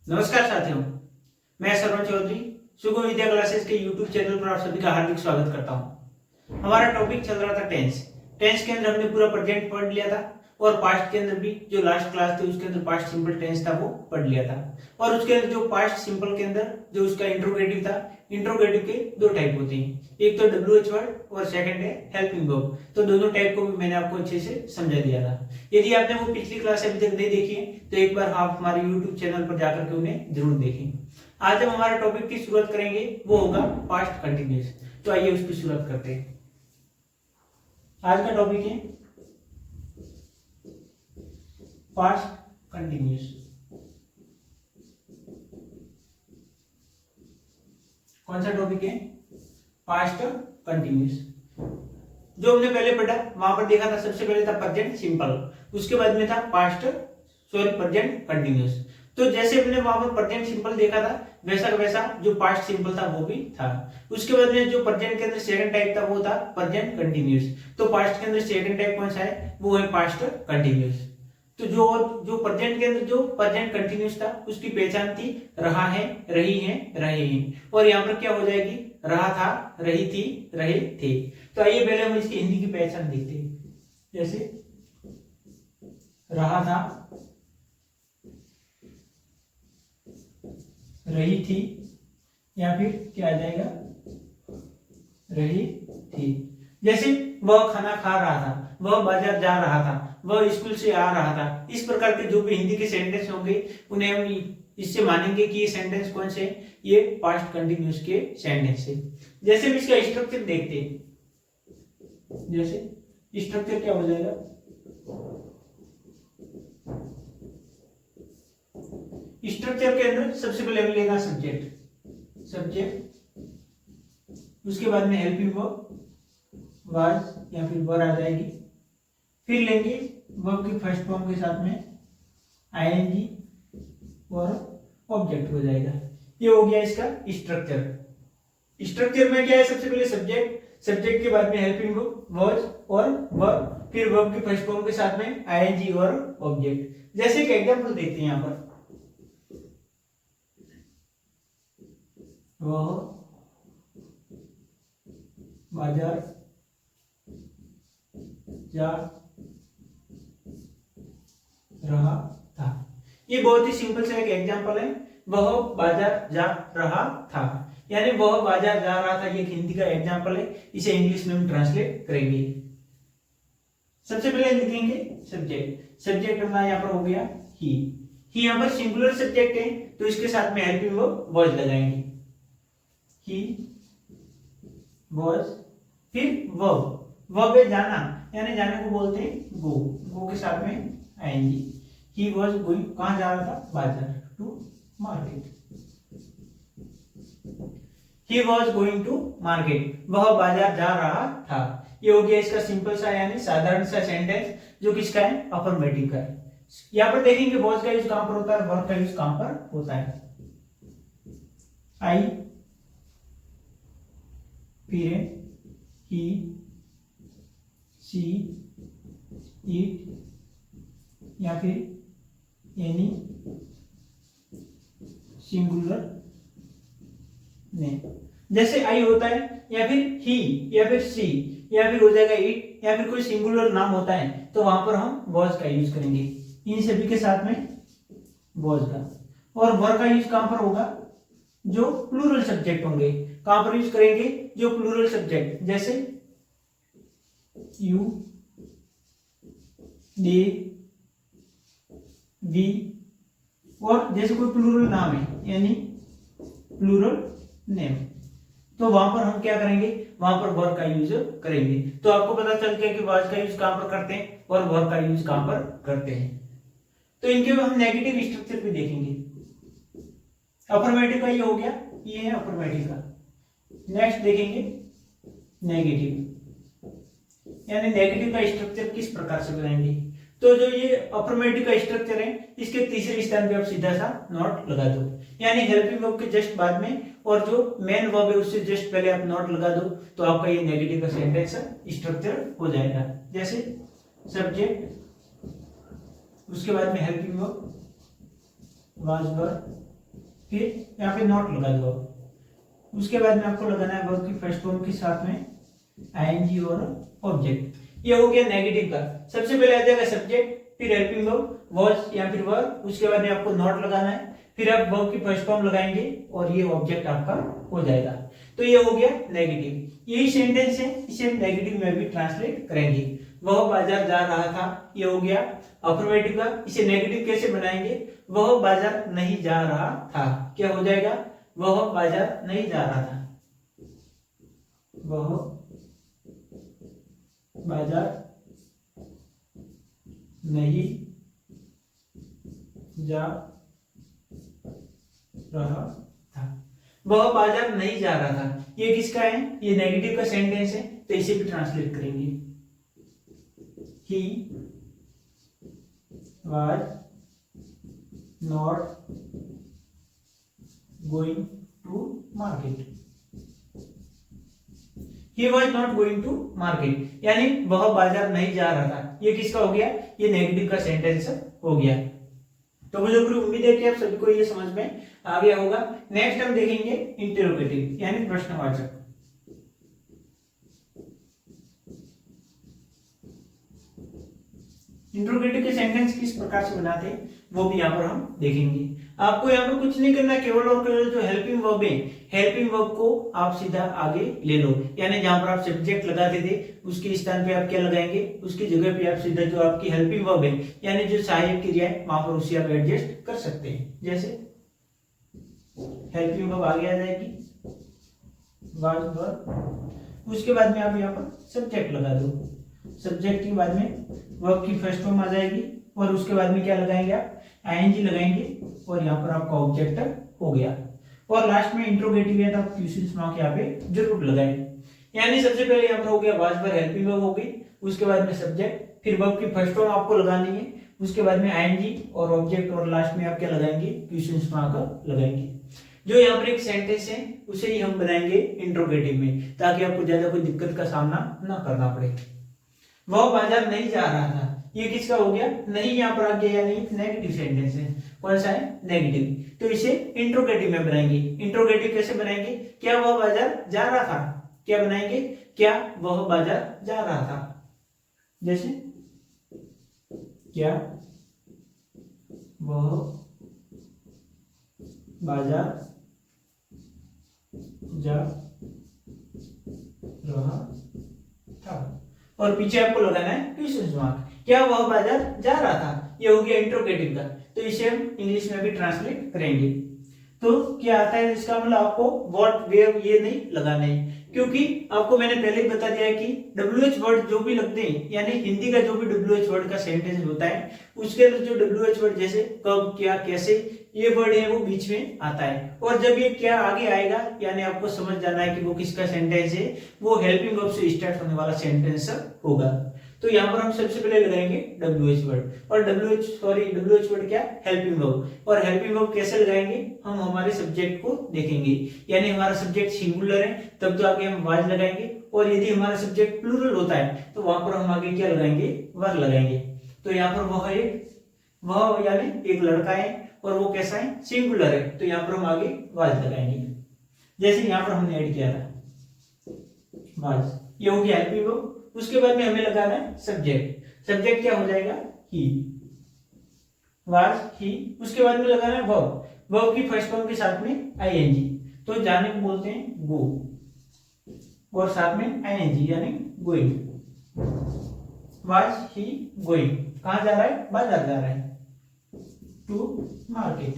नमस्कार साथियों, मैं सरवण चौधरी सुगम विद्या क्लासेस के यूट्यूब चैनल पर आप सभी का हार्दिक स्वागत करता हूं। हमारा टॉपिक चल रहा था टेंस। टेंस के अंदर हमने पूरा प्रेजेंट पढ़ लिया था और पास्ट के अंदर भी जो लास्ट क्लास थी उसके अंदर पास्ट सिंपल टेंस था वो पढ़ लिया था। और उसके अंदर जो पास्ट सिंपल के अंदर जो उसका इंट्रोगेटिव था, इंट्रोगेटिव के दो टाइप होते हैं, एक तो WH वर्ड और सेकंड है हेल्पिंग वर्ब। तो दोनों टाइप को भी मैंने आपको अच्छे से समझा दिया था। यदि आपने वो पिछली क्लास अभी तक नहीं देखी है तो एक बार आप हमारे YouTube चैनल पर जाकर के उन्हें जरूर देखें। आज हम हमारे टॉपिक की शुरुआत करेंगे, वो होगा पास्ट कंटिन्यूअस। तो आइए उसकी शुरुआत करते हैं। आज का टॉपिक है पास्ट कंटिन्यूअस। कौन सा टॉपिक है? Past continuous. जो हमने पहले पढ़ा वहां पर देखा था, सबसे पहले था प्रेजेंट सिंपल, उसके बाद में था प्रेजेंट कंटिन्यूअस। तो जैसे हमने वहां पर प्रेजेंट सिंपल देखा था वैसा का वैसा जो पास्ट सिंपल था वो भी था। उसके बाद में जो प्रेजेंट के अंदर सेकंड टाइप था वो था प्रेजेंट कंटिन्यूअस। तो पास्ट के अंदर सेकंड टाइप कौन सा है? वो है पास्ट कंटिन्यूअस। तो जो प्रेजेंट के अंदर जो प्रेजेंट कंटिन्यूअस था उसकी पहचान थी रहा है, रही है, रहे हैं। और यहाँ पर क्या हो जाएगी? रहा था, रही थी, रहे थे। तो आइए पहले हम इसकी हिंदी की पहचान देखते हैं। जैसे रहा था, रही थी, या फिर क्या आ जाएगा? रही थी। जैसे वह खाना खा रहा था, वह बाजार जा रहा था, वह स्कूल से आ रहा था। इस प्रकार के जो भी हिंदी के सेंटेंस होंगे उन्हें हम इससे मानेंगे कि ये सेंटेंस कौन से? ये पास्ट कंटिन्यूअस के सेंटेंस है। जैसे हम इसका स्ट्रक्चर देखते हैं। जैसे स्ट्रक्चर क्या हो जाएगा? स्ट्रक्चर के अंदर सबसे पहले हम लेगा सब्जेक्ट, उसके बाद में हेल्पिंग वर्ब वाज या फिर वर आ जाएगी। फिर लेंगे वर्ब की फर्स्ट फॉर्म के साथ में आईएनजी और ऑब्जेक्ट हो जाएगा। ये हो गया इसका स्ट्रक्चर। स्ट्रक्चर में क्या है? सबसे पहले सब्जेक्ट के बाद में हेल्पिंग वर्ब वाज और वर्ब, फिर वर्ब की फर्स्ट फॉर्म के साथ में आईएनजी और ऑब्जेक्ट। जैसे एक एग्जांपल देखते हैं यहाँ पर, वह बाजार जा रहा था। ये बहुत ही सिंपल सा एक एग्जांपल है। वह बाजार जा रहा था, यानी वह बाजार जा रहा था। ये हिंदी का एग्जांपल है। इसे इंग्लिश में हम ट्रांसलेट करेंगे। सबसे पहले लिखेंगे सब्जेक्ट हमारा यहाँ पर हो गया ही यहाँ पर सिंगुलर सब्जेक्ट है तो इसके साथ में हेल्पिंग वर्ब वाज लगाएंगे। ही वाज, फिर वर्ब है जाना, यानी जाने को बोलते हैं गो के साथ में आएंगी। ही वाज गोइंग, कहां जा रहा था? बाजार, to market. He was going to market, वह बाजार जा रहा था। ये हो गया इसका सिंपल सा यानी साधारण सा सेंटेंस जो किसका है? अफर्मेटिव का है। यहाँ पर देखेंगे वाज का यूज कहां पर होता है, वर्ब का यूज कहां पर होता है। आई, फिर ही, सी, इट, या फिर एनी सिंगुलर नेम। जैसे आई होता है या फिर ही या फिर सी या फिर हो जाएगा इट या फिर कोई सिंगुलर नाम होता है तो वहां पर हम वाज का यूज करेंगे। इन सभी के साथ में वाज का। और वर का यूज कहां पर होगा? जो प्लूरल सब्जेक्ट होंगे। कहां पर यूज करेंगे? जो प्लूरल सब्जेक्ट, जैसे यू, दे, वी, और जैसे कोई प्लूरल नाम है यानी प्लूरल नेम, तो वहां पर हम क्या करेंगे? वहां पर वर्ब का यूज करेंगे। तो आपको पता चल गया कि वाज का यूज कहां पर करते हैं और वर्ब का यूज कहां पर करते हैं। तो इनके हम नेगेटिव स्ट्रक्चर भी देखेंगे। अफर्मेटिव का ये हो गया, ये है अफर्मेटिव का। नेक्स्ट देखेंगे नेगेटिव, यानी नेगेटिव का स्ट्रक्चर किस प्रकार से बनाएंगे। तो जो ये अफर्मेटिव का स्ट्रक्चर है इसके तीसरे स्थान पे आप सीधा सा नॉट लगा दो, यानी हेल्पिंग वर्ब के जस्ट बाद में और जो मेन वर्ब है उससे जस्ट पहले आप नॉट लगा दो तो आपका ये नेगेटिव का सेंटेंस स्ट्रक्चर हो जाएगा। जैसे सब्जेक्ट, उसके बाद में हेल्पिंग वर्ब वाज वर फिर यहाँ पे नॉट लगा दो। उसके बाद में आपको लगाना है वर्ब की फर्स्ट फॉर्म के साथ में आईएनजी और ऑब्जेक्ट। ये हो गया नेगेटिव का। सबसे पहले आ जाएगा सब्जेक्ट, फिर हेल्पिंग वर्ब वाज या फिर वर, उसके बाद में आपको नॉट लगाना है, फिर आप वर्ब की फर्स्ट फॉर्म लगाएंगे और ये ऑब्जेक्ट आपका हो जाएगा। तो ये हो गया नेगेटिव। यही सेंटेंस है, इसे हम नेगेटिव में भी ट्रांसलेट करेंगे। वह बाजार जा रहा था, ये हो गया अफर्मेटिव का। इसे नेगेटिव कैसे बनाएंगे? वह बाजार नहीं जा रहा था, क्या हो जाएगा? वह बाजार नहीं जा रहा था, वह बाजार नहीं जा रहा था। वह बाजार नहीं जा रहा था, ये किसका है? ये नेगेटिव का सेंटेंस है, तो इसे भी ट्रांसलेट करेंगे। He was not going to market. He was not going to market, यानी वह बाजार नहीं जा रहा था। ये किसका हो गया? ये नेगेटिव का सेंटेंस हो गया। तो मुझे पूरी उम्मीद है कि आप सभी को ये समझ में आ गया होगा। नेक्स्ट हम देखेंगे इंटरोगेटिव यानी प्रश्नवाचक। इंट्रोगेटिव के सेंटेंस किस प्रकार से बनाते हैं वो भी यहाँ पर हम देखेंगे। आपको यहाँ पर कुछ नहीं करना, केवल और केवल जो हेल्पिंग वर्ब है, हेल्पिंग वर्ब को आप सीधा आगे ले लो। यानी जहां पर आप सब्जेक्ट लगाते थे उसके स्थान पे आप क्या लगाएंगे? उसकी जगह पे आप सीधा जो आपकी हेल्पिंग वर्ब है यानी जो सहायक क्रिया है वहां पर उसे आप एडजस्ट कर सकते हैं। जैसे हेल्पिंग वर्ब आगे आ जाएगी वाज वर्ब, उसके बाद में आप यहाँ पर सब्जेक्ट लगा दो। सब्जेक्ट के बाद में वर्ब की फर्स्ट फॉर्म आ जाएगी और उसके बाद में क्या लगाएंगे? आप आईएनजी लगाएंगे और यहाँ पर आपका ऑब्जेक्ट हो गया। और लास्ट में इंट्रोगेटिव है तो आप क्वेश्चन मार्क यहाँ पे जरूर लगाएं। यानी सबसे पहले यहाँ पर हो गया वाज वर्ब, हेल्पिंग वर्ब हो गई, उसके बाद में सब्जेक्ट, फिर वर्ब की फर्स्ट फॉर्म आपको लगानी है, उसके बाद में आईएनजी और ऑब्जेक्ट, और लास्ट में आप क्या लगाएंगे? क्वेश्चन मार्क लगाएंगे। जो यहाँ पर एक सेंटेंस है उसे ही हम बनाएंगे इंट्रोगेटिव में, ताकि आपको ज्यादा कोई दिक्कत का सामना ना करना पड़े। वह बाजार नहीं जा रहा था, ये किसका हो गया? नहीं यहाँ पर आ गया, यानी नेगेटिव सेंटेंस है। कौन सा है? नेगेटिव। तो इसे इंट्रोगेटिव में बनाएंगे। इंट्रोगेटिव कैसे बनाएंगे? क्या वह बाजार जा रहा था? क्या बनाएंगे? क्या वह बाजार जा रहा था। जैसे क्या वह बाजार जा रहा था, और पीछे आपको लगाना है क्वेश्चन मार्क। क्या वह बाजार जा रहा था, ये हो गया इंट्रोगेटिव का। तो इसे हम इंग्लिश में भी ट्रांसलेट करेंगे। तो क्या आता है इसका मतलब? आपको व्हाट वेयर ये नहीं लगाना है, क्योंकि आपको मैंने पहले ही बता दिया है कि WH वर्ड जो भी लगते हैं, यानी हिंदी का जो भी WH वर्ड का सेंटेंस होता है उसके अंदर जो WH वर्ड जैसे कब, क्या, कैसे, ये वर्ड है वो बीच में आता है। और जब ये क्या आगे आएगा यानी आपको समझ जाना है कि वो किसका सेंटेंस है, वो हेल्पिंग वर्ब से स्टार्ट होने वाला सेंटेंस होगा। तो यहाँ पर हम सबसे पहले लगाएंगे WH वर्ड, और WH वर्ड क्या? Helping verb. और हेल्पिंग वर्ब कैसे लगाएंगे? हम हमारे सब्जेक्ट को देखेंगे, यानी हमारा सब्जेक्ट सिंगुलर है तब तो आगे हम वाज लगाएंगे, और यदि हमारा सब्जेक्ट प्लूरल होता है तो वहां पर हम आगे क्या लगाएंगे? वर लगाएंगे। तो यहाँ पर वह यानी एक लड़का है और वो कैसा है? सिंगुलर है, तो यहाँ पर हम आगे वाज लगाएंगे। जैसे यहाँ पर हमने ऐड किया था वाज, ये हो गया हेल्पिंग वर्ब। उसके बाद में हमें लगाना है सब्जेक्ट। सब्जेक्ट क्या हो जाएगा? ही, वाज, ही। उसके बाद में लगाना है वर्ब। वर्ब की फर्स्ट फॉर्म के साथ में आईएनजी, तो जाने को बोलते हैं गो, और साथ में आईएनजी यानी गोइंग। वाज ही गोइंग, कहां जा रहा है? बाजार जा रहा है, टू मार्केट।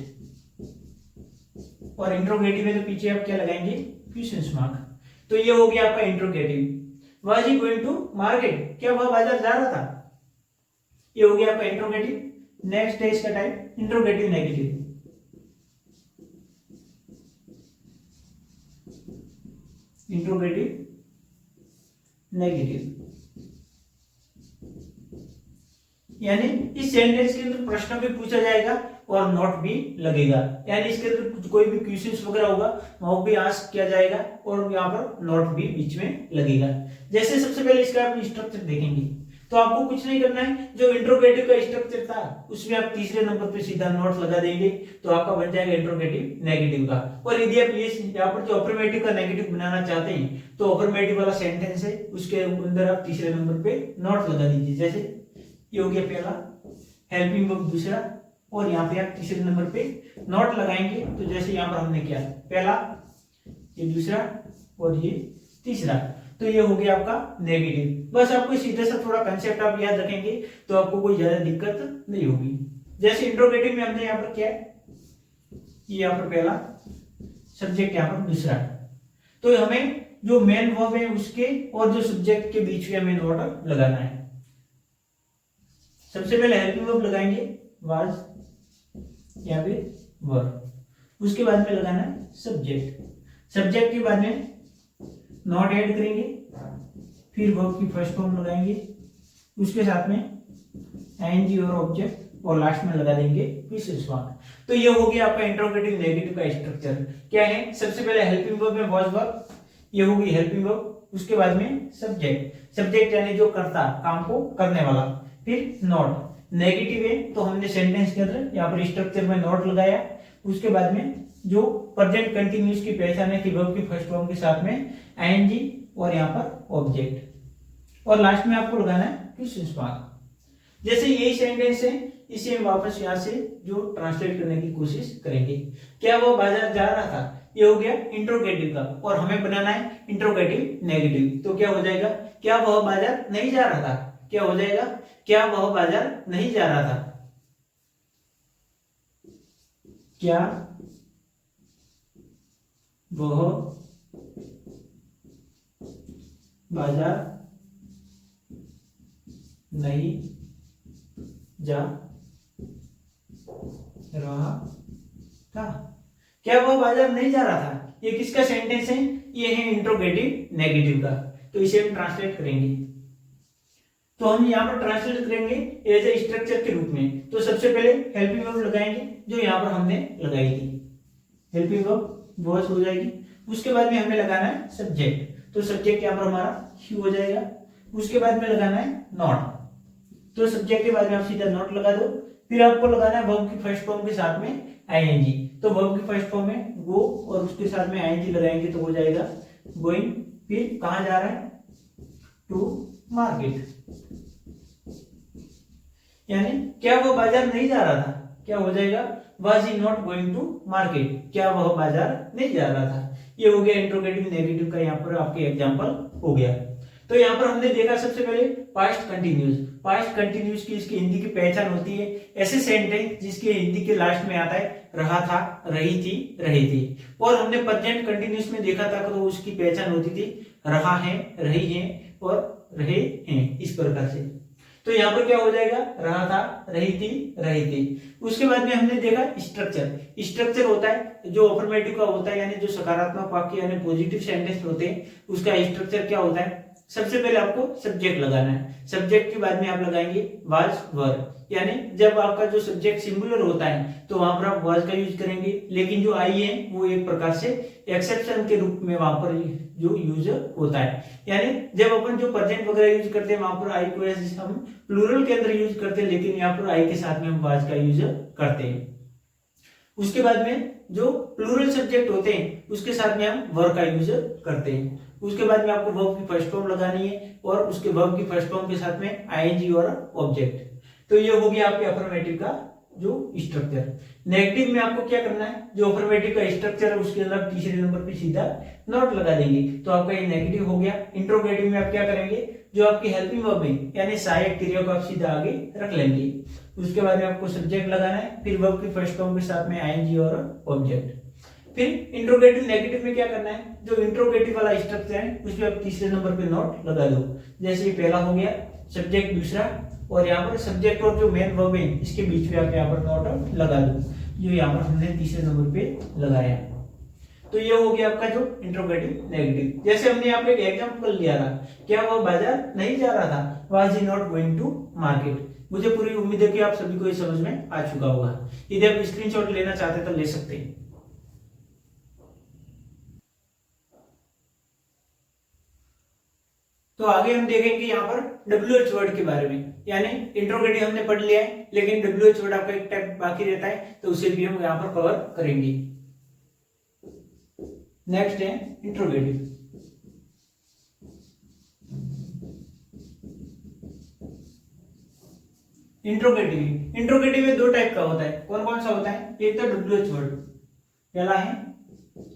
और इंट्रोगेटिव है तो पीछे आप क्या लगाएंगे? Question mark. तो ये हो गया आपका interrogative. Was he going to market? क्या वह बाजार जा रहा था? ये हो गया आपका इंट्रोगेटिव। नेक्स्ट है इसका type interrogative negative. Interrogative negative यानी इस सेंटेंस के अंदर प्रश्न भी पूछा जाएगा और नोट भी लगेगा, यानी इसके अंदर कोई भी क्वेश्चंस वगैरह होगा वो भी आस्क किया जाएगा और यहाँ पर नोट भी बीच में लगेगा। जैसे सबसे पहले इसका आप स्ट्रक्चर देखेंगे तो आपको कुछ नहीं करना है, जो इंट्रोगेटिव का स्ट्रक्चर था उसमें आप तीसरे नंबर पे सीधा नॉट लगा देंगे तो आपका बन जाएगा इंट्रोगेटिव नेगेटिव का। और यदि आप ये यहाँ पर जो अफर्मेटिव का नेगेटिव बनाना चाहते हैं तो अफर्मेटिव वाला सेंटेंस है उसके अंदर आप तीसरे नंबर पे नॉट लगा दीजिए। जैसे ये हो गया पहला, हेल्पिंग वर्ब दूसरा, और यहाँ पे आप तीसरे नंबर पे नॉट लगाएंगे। तो जैसे यहाँ पर हमने किया पहला, ये दूसरा और ये तीसरा, तो ये हो गया आपका नेगेटिव। बस आपको सीधा सा थोड़ा कंसेप्ट आप याद रखेंगे तो आपको कोई ज्यादा दिक्कत नहीं होगी। जैसे इंट्रोगेटिव में हमने यहाँ पर क्या है, ये यहाँ पर पहला, सब्जेक्ट यहाँ पर दूसरा, तो हमें जो मेन वर्ब है उसके और जो सब्जेक्ट के बीच में हमें नॉट लगाना है। सबसे पहले हेल्पिंग वर्ब लगाएंगे वाज, यहाँ पे वर्ब, उसके बाद में लगाना है सब्जेक्ट, सब्जेक्ट के बाद में नॉट ऐड करेंगे, फिर वर्ब की फर्स्ट फॉर्म लगाएंगे, उसके साथ में आईएनजी और ऑब्जेक्ट, और लास्ट में लगा देंगे विशेष वाक्य। तो ये हो गया आपका इंट्रोगेटिव नेगेटिव का स्ट्रक्चर। क्या है, सबसे पहले हेल्पिंग वर्ब में वाज वर्ब, ये होगी हेल्पिंग वर्ब, उसके बाद में सब्जेक्ट, सब्जेक्ट यानी जो करता, काम को करने वाला, फिर नॉट। नेगेटिव है तो हमने सेंटेंस के अंदर यहाँ पर स्ट्रक्चर में नॉट लगाया, उसके बाद में जो प्रेजेंट कंटिन्यूअस की पहचान है कि वर्ब की फर्स्ट फॉर्म के साथ में आईएनजी और यहाँ पर ऑब्जेक्ट, और लास्ट में आपको लगाना है विशेष वाक्य। जैसे यही सेंटेंस है, इसे हम वापस यहाँ से जो ट्रांसलेट करने की कोशिश करेंगे। क्या वो बाजार जा रहा था, ये हो गया इंट्रोगेटिव का, और हमें बनाना है इंट्रोगेटिव नेगेटिव। तो क्या हो जाएगा, क्या वह बाजार नहीं जा रहा था, क्या हो जाएगा, क्या वह बाजार नहीं जा रहा था, क्या वह बाजार नहीं जा रहा था, क्या वह बाजार नहीं जा रहा था, ये किसका सेंटेंस है, ये है इंट्रोगेटिव नेगेटिव का। तो इसे हम ट्रांसलेट करेंगे, तो हम यहाँ पर ट्रांसलेट करेंगे एज ए स्ट्रक्चर के रूप में। तो सबसे पहले हेल्पिंग वर्ब लगाएंगे जो यहाँ पर हमने लगाई थी, हेल्पिंग वर्ब वॉज हो जाएगी, उसके बाद में हमें लगाना है सब्जेक्ट, तो सब्जेक्ट यहाँ पर हमारा ही हो जाएगा, उसके बाद में लगाना है नॉट, तो सब्जेक्ट के बाद में आप सीधा नॉट लगा दो, फिर आपको लगाना है वर्ब की फर्स्ट फॉर्म के साथ में आईएनजी, तो वर्ब की फर्स्ट फॉर्म है गो और उसके साथ में आईएनजी लगाएंगे तो हो जाएगा गोइंग, फिर कहां जा रहा है, टू मार्केट, यानी क्या वह बाजार नहीं जा रहा था, क्या हो जाएगा was he not going to market, क्या वह बाजार नहीं जा रहा था। ये हो गया इंट्रोगेटिव नेगेटिव का, यहाँ पर आपके एग्जांपल हो गया। तो यहाँ पर हमने देखा सबसे पहले पास्ट कंटिन्यूस, पास्ट कंटिन्यूस की इसकी हिंदी की पहचान होती है ऐसे सेंटेंस जिसके हिंदी के लास्ट में आता है रहा था, रही थी, रही थी। और हमने प्रेजेंट कंटिन्यूस में देखा था तो उसकी पहचान होती थी रहा है, रही है और रहे हैं, इस प्रकार से। तो यहाँ पर क्या हो जाएगा, रहा था, रही थी, रही थी। उसके बाद में हमने देखा स्ट्रक्चर, स्ट्रक्चर होता है जो अफर्मेटिव का होता है, यानी जो सकारात्मक वाक्य यानी पॉजिटिव सेंटेंस होते हैं उसका स्ट्रक्चर क्या होता है। सबसे पहले आपको सब्जेक्ट लगाना है, सब्जेक्ट के बाद में आप लगाएंगे वाज वर, यानी जब आपका जो सब्जेक्ट सिंगुलर होता है तो वहां पर आप वाज का यूज करेंगे, लेकिन जो आई है वो एक प्रकार से एक्सेप्शन के रूप में वहां पर जो यूज होता है। यानी जब अपन जो प्रेजेंट वगैरह यूज करते हैं वहां पर आई को हम प्लूरल के अंदर यूज करते हैं, लेकिन यहाँ पर आई के साथ में हम वाज का यूज करते हैं। उसके बाद में जो प्लूरल सब्जेक्ट होते हैं उसके साथ में हम वर का यूज करते हैं। उसके बाद में आपको वर्ब की फर्स्ट फॉर्म लगानी है और उसके वर्ब की फर्स्ट फॉर्म के साथ में आईएनजी और ऑब्जेक्ट। तो ये हो गया आपके अफर्मेटिव का जो स्ट्रक्चर। नेगेटिव में आपको क्या करना है, जो अफर्मेटिव का स्ट्रक्चर है उसके अंदर तीसरे नंबर पे सीधा नॉट लगा देंगे, तो आपका ये नेगेटिव हो गया। इंट्रोगेटिव में आप क्या करेंगे, जो आपकी हेल्पिंग वर्ब है यानी सहायक क्रिया को आप सीधा आगे रख लेंगे। उसके बाद में आपको सब्जेक्ट लगाना है, फिर वर्ब की फर्स्ट फॉर्म के साथ में आईएनजी और ऑब्जेक्ट। फिर इंट्रोगेटिव नेगेटिव में क्या करना है, जो इंट्रोगेटिव वाला स्ट्रक्चर है उसमें आप तीसरे नंबर पे नॉट लगा दो। जैसे पहला हो गया सब्जेक्ट दूसरा, और यहाँ पर सब्जेक्ट और जो मेन वर्ब है इसके बीच में आप यहाँ पर नॉट लगा दो, जो यहाँ पर हमने तीसरे नंबर पे लगाया। तो ये हो गया आपका जो इंट्रोगेटिव नेगेटिव। जैसे हमने यहाँ पे एक एग्जांपल लिया था, क्या वो बाजार नहीं जा रहा था, was he not going to market. मुझे पूरी उम्मीद है कि आप सभी को ये समझ में आ चुका होगा। यदि आप स्क्रीनशॉट लेना चाहते तो ले सकते हैं। तो आगे हम देखेंगे यहाँ पर WH वर्ड के बारे में, यानी इंट्रोगेटिव हमने पढ़ लिया है, लेकिन WH वर्ड आपका एक टाइप बाकी रहता है, तो उसे भी हम यहाँ पर कवर करेंगे। नेक्स्ट है इंट्रोगेटिव। इंट्रोगेटिव में दो टाइप का होता है। कौन कौन सा होता है? एक तो WH वर्ड पहला है,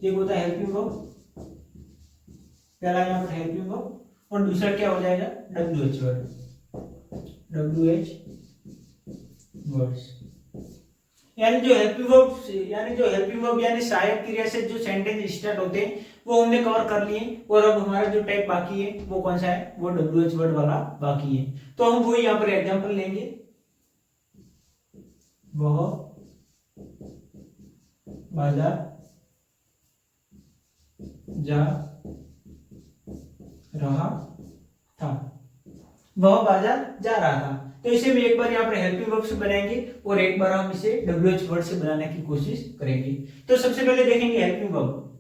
एक होता है हेल्पिंग वर्ब, पहला यहाँ पर हेल्पिंग वर्ब, और दूसरा क्या हो जाएगा? WH word, WH words. यानी जो हेल्पिंग वर्ब यानी सहायक क्रिया से जो सेंटेंस स्टार्ट होते हैं वो हमने कवर कर लिए, और अब हमारा जो टाइप बाकी है वो कौन सा है? वो WH वर्ड वाला बाकी है। तो हम वो यहाँ पर एग्जांपल लेंगे। वह बाजार जा रहा था, वह बाजार जा रहा था। तो इसे भी एक बार यहाँ पर हेल्पिंग वर्ब से बनाएंगे और एक बार हम इसे WH वर्ड से बनाने की कोशिश करेंगे। तो सबसे पहले देखेंगे हेल्पिंग वर्ब।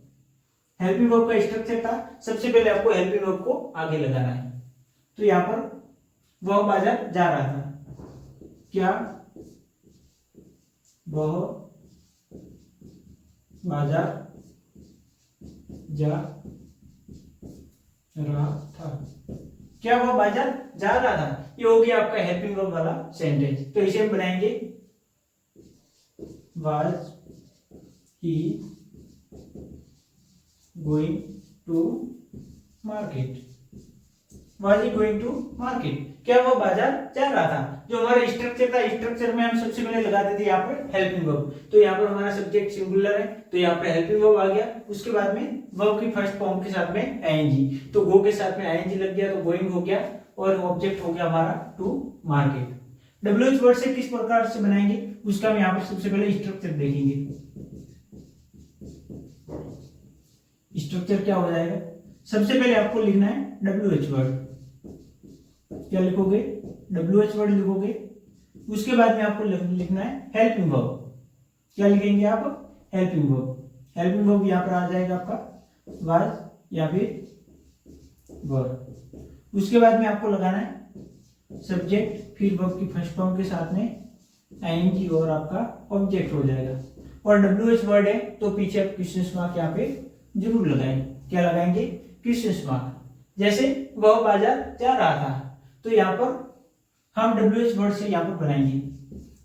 हेल्पिंग वर्ब का स्ट्रक्चर था, सबसे पहले आपको हेल्पिंग वर्ब को आगे लगाना है। तो यहाँ पर वह बाजार जा रहा था, क्या वह बाजार जा रहा था, क्या वह बाजार जा रहा था, ये हो गया आपका हेल्पिंग वर्ब वाला सेंटेंस। तो इसे हम बनाएंगे was he going to market, was he going to market, क्या वह बाजार जा रहा था। जो हमारा स्ट्रक्चर था, स्ट्रक्चर में हम सबसे पहले लगाते थे यहाँ पर हेल्पिंग वर्ब। तो यहाँ पर हमारा सब्जेक्ट सिंगुलर है, तो यहाँ पर हेल्पिंग वर्ब आ गया। उसके बाद में वर्ब की फर्स्ट फॉर्म के साथ में आईएनजी, तो गो के साथ में आईएनजी लग गया, तो गोइंग हो गया, और ऑब्जेक्ट हो गया हमारा टू मार्केट। WH वर्ड से किस प्रकार से बनाएंगे उसका हम यहाँ पर सबसे पहले स्ट्रक्चर देखेंगे। स्ट्रक्चर क्या हो जाएगा? सबसे पहले आपको लिखना है WH वर्ड। क्या लिखोगे? WH वर्ड लिखोगे। उसके बाद में आपको लिखना है हेल्पिंग वर्ब। क्या लिखेंगे आप? Helping verb. हेल्पिंग वर्ब यहाँ पर आ जाएगा आपका वाज या फिर वर्ब। उसके बाद में आपको लगाना है सब्जेक्ट, फिर वर्ब की फर्स्ट फॉर्म के साथ में आईएनजी और आपका ऑब्जेक्ट हो जाएगा। और WH वर्ड है तो पीछे आप क्वेश्चन मार्क यहाँ पे जरूर लगाएंगे। क्या लगाएंगे? Question mark. जैसे वह बाजार जा रहा था, तो यहाँ पर हम WH वर्ड से यहाँ पर बनाएंगे।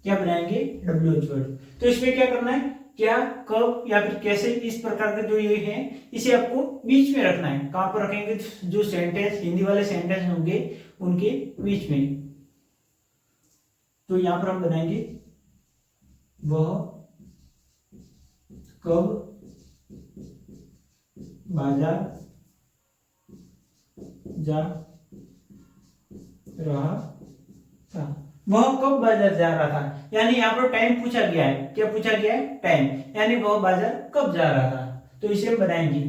क्या बनाएंगे? WH word. तो इसमें क्या करना है? क्या, कब या फिर कैसे, इस प्रकार के जो ये है इसे आपको बीच में रखना है। कहां पर रखेंगे? जो सेंटेंस हिंदी वाले सेंटेंस होंगे उनके बीच में। तो यहां पर हम बनाएंगे वह कब बाजार जा रहा था। वह कब बाजार जा रहा था, यानी यहाँ पर टाइम पूछा गया है। क्या पूछा गया है? टाइम, यानी वह बाजार कब जा रहा था। तो इसे हम बनाएंगे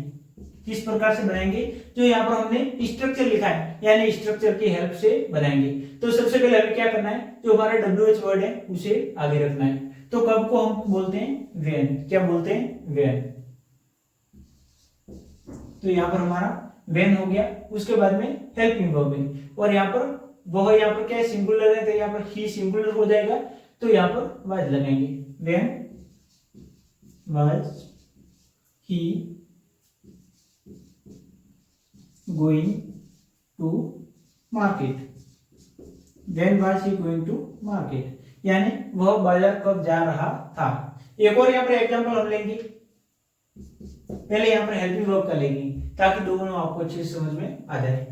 किस प्रकार से बनाएंगे? जो यहाँ पर हमने स्ट्रक्चर लिखा है, यानी स्ट्रक्चर की हेल्प से बनाएंगे। तो सबसे पहले हमें क्या करना है? जो हमारा WH वर्ड है उसे आगे रखना है। तो कब को हम बोलते हैं? व्हेन। क्या बोलते हैं? व्हेन। तो यहाँ पर हमारा व्हेन हो गया। उसके बाद में हेल्पिंग वर्ब है, और यहाँ पर वह यहाँ पर क्या है? सिंगुलर है, तो यहाँ पर ही सिंगुलर हो जाएगा। तो यहाँ पर वाज लगाएंगे। When was he going to market, when was he going to market, यानी वह बाजार कब जा रहा था। एक और यहाँ पर एग्जांपल हम लेंगे। पहले यहाँ पर हेल्पिंग वर्ब का लेंगे ताकि दोनों आपको अच्छे से समझ में आ जाए।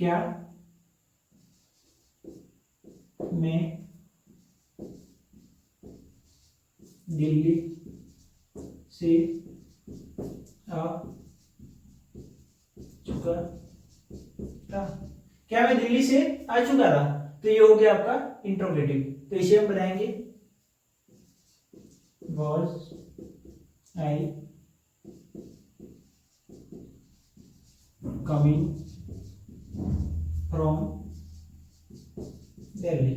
क्या मैं दिल्ली से आ चुका था। क्या मैं दिल्ली से आ चुका था? तो ये हो गया आपका इंट्रोगेटिव। तो इसे हम बनाएंगे was I coming from Delhi,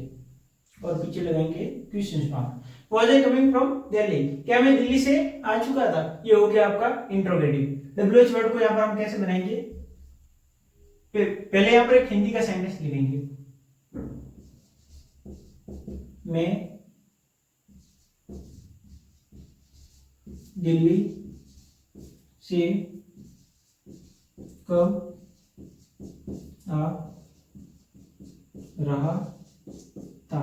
और पीछे लगाएंगे question mark. Was I coming from Delhi, क्या मैं दिल्ली से आ चुका था। ये हो गया आपका इंट्रोगेटिव। WH वर्ड को यहाँ पर हम कैसे बनाएंगे, पहले यहाँ पर एक हिंदी का सेंटेंस लिखेंगे, मैं दिल्ली से कब आ रहा था।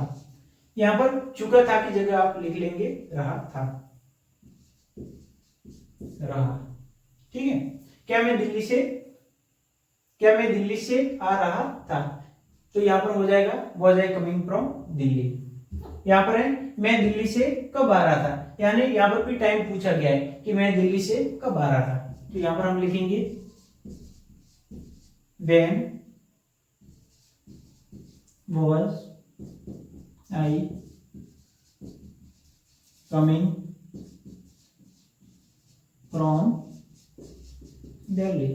यहां पर चुका था की जगह आप लिख लेंगे रहा था, रहा। ठीक है, क्या मैं दिल्ली से आ रहा था, तो यहां पर हो जाएगा was I coming from Delhi. यहां पर है मैं दिल्ली से कब आ रहा था, यानी यहां पर भी टाइम पूछा गया है कि मैं दिल्ली से कब आ रहा था, तो यहां पर हम लिखेंगे when was I coming from Delhi.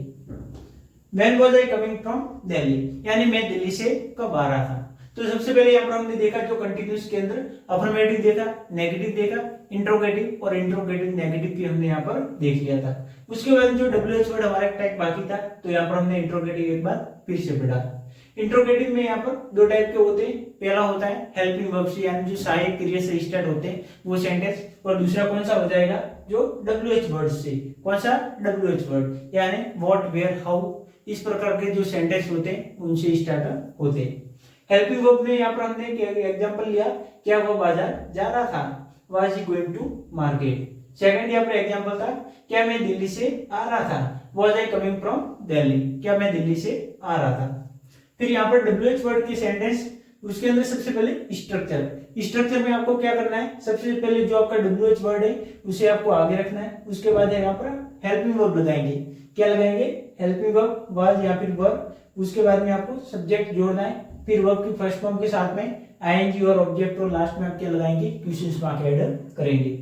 When was I coming from Delhi, यानी मैं दिल्ली से कब आ रहा था। तो सबसे पहले यहाँ पर हमने देखा जो कंटिन्यूस के अंदर अफर्मेटिव देखा, नेगेटिव देखा, इंट्रोगेटिव और इंट्रोगेटिव नेगेटिव भी हमने यहाँ पर देख लिया था। उसके बाद जो WH वर्ड हमारा टाइप बाकी था, तो यहाँ पर हमने इंट्रोगेटिव एक बार फिर से पढ़ा। इंट्रोगेटिव में यहाँ पर दो टाइप के होते हैं, पहला होता है हेल्पिंग वर्ब से, यानी जो सहायक क्रिया से स्टार्ट होते हैं वो सेंटेंस, और दूसरा कौन सा हो जाएगा जो WH वर्ड से, कौन सा WH वर्ड, यानी व्हाट, वेयर, हाउ, इस प्रकार के जो सेंटेंस होते हैं उनसे स्टार्ट होते हैं। हेल्पिंग वर्ब में यहाँ पर हमने एग्जांपल लिया, क्या वो बाजार जा रहा था, was he going to market. Second यहाँ पर एग्जांपल था, क्या मैं दिल्ली से आ रहा था, was I coming from Delhi, क्या मैं दिल्ली से आ रहा था। फिर यहाँ पर WH वर्ड के सेंटेंस, उसके अंदर सबसे पहले स्ट्रक्चर में आपको क्या करना है, सबसे पहले जो आपका WH वर्ड है उसे आपको आगे रखना है। उसके बाद यहाँ पर हेल्पिंग वर्ब लगाएंगे, क्या लगाएंगे, हेल्पिंग वर्ब, वाज या फिर वर्ब। उसके बाद में आपको सब्जेक्ट जोड़ना है, फिर वर्ब की फर्स्ट फॉर्म के साथ में ING और ऑब्जेक्ट, और लास्ट में आप क्या लगाएंगे, क्वेश्चन मार्क ऐड करेंगे।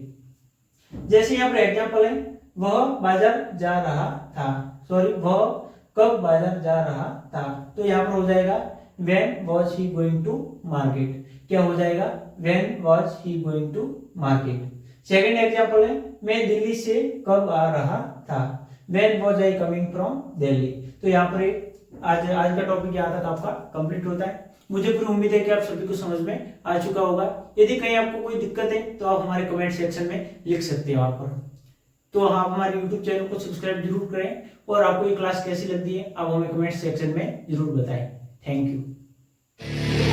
जैसे यहाँ पर एग्जांपल है, वह बाजार जा रहा था, सॉरी वह कब बाजार जा रहा था, तो यहाँ पर हो जाएगा when was he going to market, क्या हो जाएगा when was he going to market। Second example है, मैं दिल्ली से कब आ रहा था, when was I coming from Delhi. तो यहाँ पर आज का टॉपिक यहाँ तक आपका कंप्लीट होता है। मुझे पूरी उम्मीद है कि आप सभी को समझ में आ चुका होगा। यदि कहीं आपको कोई दिक्कत है तो आप हमारे कमेंट सेक्शन में लिख सकते हैं वहां पर। तो आप हमारे YouTube चैनल को सब्सक्राइब जरूर करें, और आपको ये क्लास कैसी लगती है आप हमें कमेंट सेक्शन में जरूर बताएं। Thank you.